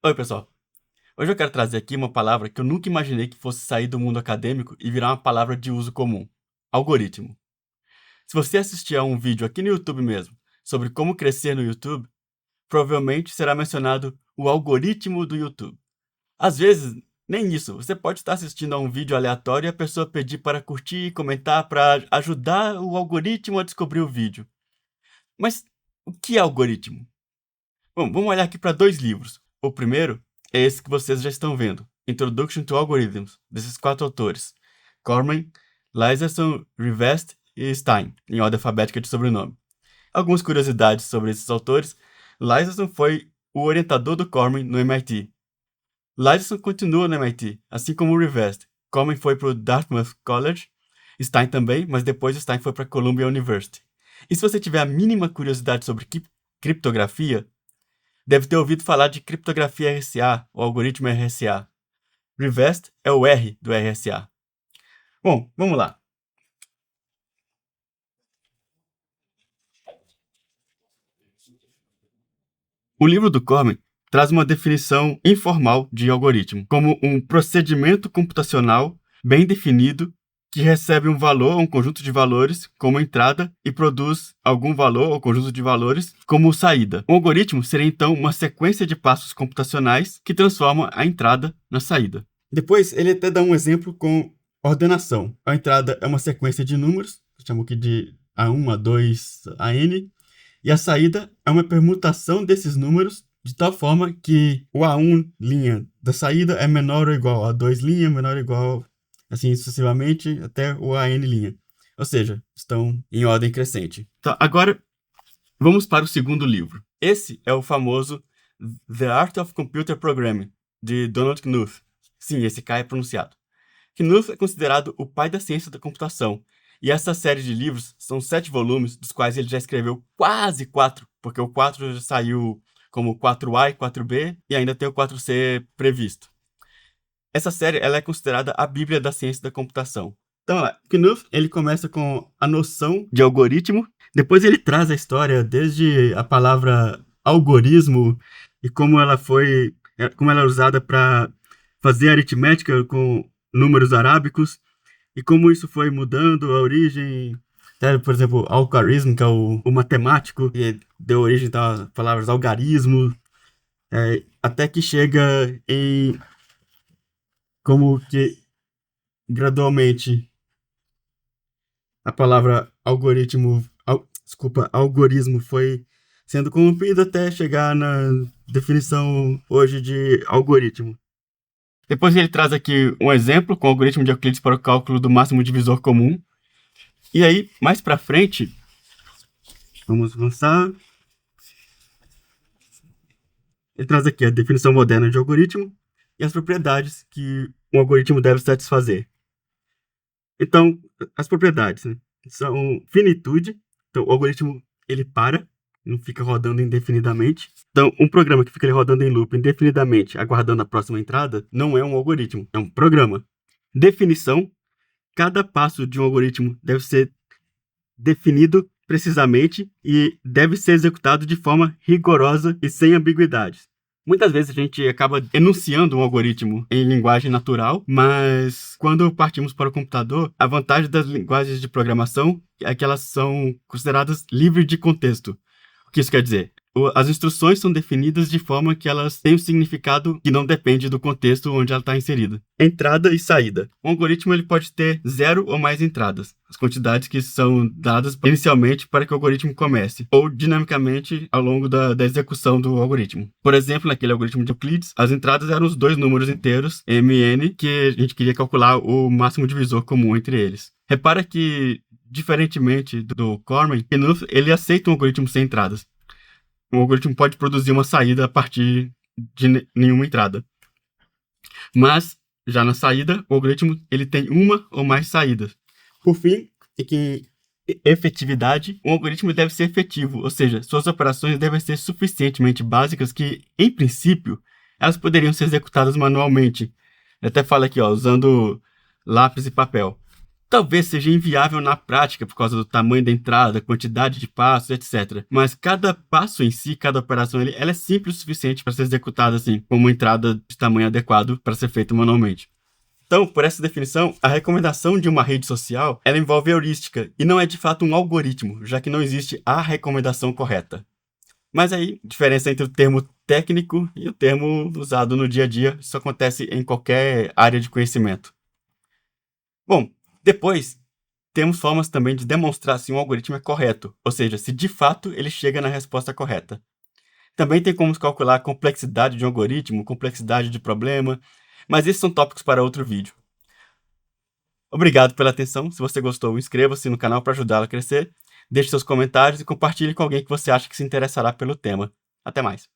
Oi, pessoal. Hoje eu quero trazer aqui uma palavra que eu nunca imaginei que fosse sair do mundo acadêmico e virar uma palavra de uso comum: algoritmo. Se você assistir a um vídeo aqui no YouTube mesmo sobre como crescer no YouTube, provavelmente será mencionado o algoritmo do YouTube. Às vezes, nem isso. Você pode estar assistindo a um vídeo aleatório e a pessoa pedir para curtir e comentar para ajudar o algoritmo a descobrir o vídeo. Mas o que é algoritmo? Bom, vamos olhar aqui para dois livros. O primeiro é esse que vocês já estão vendo, Introduction to Algorithms, desses 4 autores: Corman, Lyserson, Rivest e Stein, em ordem alfabética de sobrenome. Algumas curiosidades sobre esses autores: Lyserson foi o orientador do Corman no MIT. Lyserson continua no MIT, assim como o Rivest. Corman foi para o Dartmouth College, Stein também, mas depois Stein foi para a Columbia University. E se você tiver a mínima curiosidade sobre criptografia, deve ter ouvido falar de criptografia RSA, ou algoritmo RSA. Rivest é o R do RSA. Bom, vamos lá. O livro do Corman traz uma definição informal de algoritmo, como um procedimento computacional bem definido que recebe um valor ou um conjunto de valores como entrada e produz algum valor ou conjunto de valores como saída. Um algoritmo seria então uma sequência de passos computacionais que transforma a entrada na saída. Depois ele até dá um exemplo com ordenação. A entrada é uma sequência de números, chamamos aqui de A1, A2, AN, e a saída é uma permutação desses números de tal forma que o A1 linha da saída é menor ou igual a A2 linha, menor ou igual, assim sucessivamente, até o AN linha. Ou seja, estão em ordem crescente. Então, agora, vamos para o segundo livro. Esse é o famoso The Art of Computer Programming, de Donald Knuth. Sim, esse K é pronunciado. Knuth é considerado o pai da ciência da computação, e essa série de livros são 7 volumes, dos quais ele já escreveu quase 4, porque o 4 já saiu como 4A e 4B, e ainda tem o 4C previsto. Essa série ela é considerada a bíblia da ciência da computação. Então, Knuth ele começa com a noção de algoritmo, depois ele traz a história desde a palavra algoritmo e como ela é usada para fazer aritmética com números arábicos, e como isso foi mudando a origem, por exemplo, algarismo, que é o matemático, que deu origem às palavras algarismo, até que chega em como que gradualmente a palavra algoritmo foi sendo corrompida até chegar na definição hoje de algoritmo. Depois ele traz aqui um exemplo com o algoritmo de Euclides para o cálculo do máximo divisor comum. E aí, mais para frente, vamos avançar. Ele traz aqui a definição moderna de algoritmo e as propriedades que um algoritmo deve satisfazer. Então, as propriedades, né, são finitude. Então, o algoritmo ele para, não fica rodando indefinidamente. Então, um programa que fica rodando em loop indefinidamente, aguardando a próxima entrada, não é um algoritmo, é um programa. Definição: cada passo de um algoritmo deve ser definido precisamente e deve ser executado de forma rigorosa e sem ambiguidades. Muitas vezes a gente acaba enunciando um algoritmo em linguagem natural, mas quando partimos para o computador, a vantagem das linguagens de programação é que elas são consideradas livres de contexto. O que isso quer dizer? As instruções são definidas de forma que elas têm um significado que não depende do contexto onde ela está inserida. Entrada e saída. Um algoritmo ele pode ter 0 ou mais entradas, as quantidades que são dadas inicialmente para que o algoritmo comece, ou dinamicamente ao longo da execução do algoritmo. Por exemplo, naquele algoritmo de Euclides, as entradas eram os 2 números inteiros, m e n, que a gente queria calcular o máximo divisor comum entre eles. Repara que, diferentemente do Corman, Knuth ele aceita um algoritmo sem entradas. Um algoritmo pode produzir uma saída a partir de nenhuma entrada. Mas, já na saída, o algoritmo ele tem uma ou mais saídas. Por fim, efetividade, um algoritmo deve ser efetivo, ou seja, suas operações devem ser suficientemente básicas que, em princípio, elas poderiam ser executadas manualmente. Eu até falo aqui, usando lápis e papel. Talvez seja inviável na prática por causa do tamanho da entrada, quantidade de passos, etc. Mas cada passo em si, cada operação, ela é simples o suficiente para ser executada assim, com uma entrada de tamanho adequado para ser feito manualmente. Então, por essa definição, a recomendação de uma rede social, ela envolve heurística e não é de fato um algoritmo, já que não existe a recomendação correta. Mas aí, diferença entre o termo técnico e o termo usado no dia a dia, isso acontece em qualquer área de conhecimento. Bom, depois, temos formas também de demonstrar se um algoritmo é correto, ou seja, se de fato ele chega na resposta correta. Também tem como calcular a complexidade de um algoritmo, complexidade de problema, mas esses são tópicos para outro vídeo. Obrigado pela atenção. Se você gostou, inscreva-se no canal para ajudá-lo a crescer, deixe seus comentários e compartilhe com alguém que você acha que se interessará pelo tema. Até mais!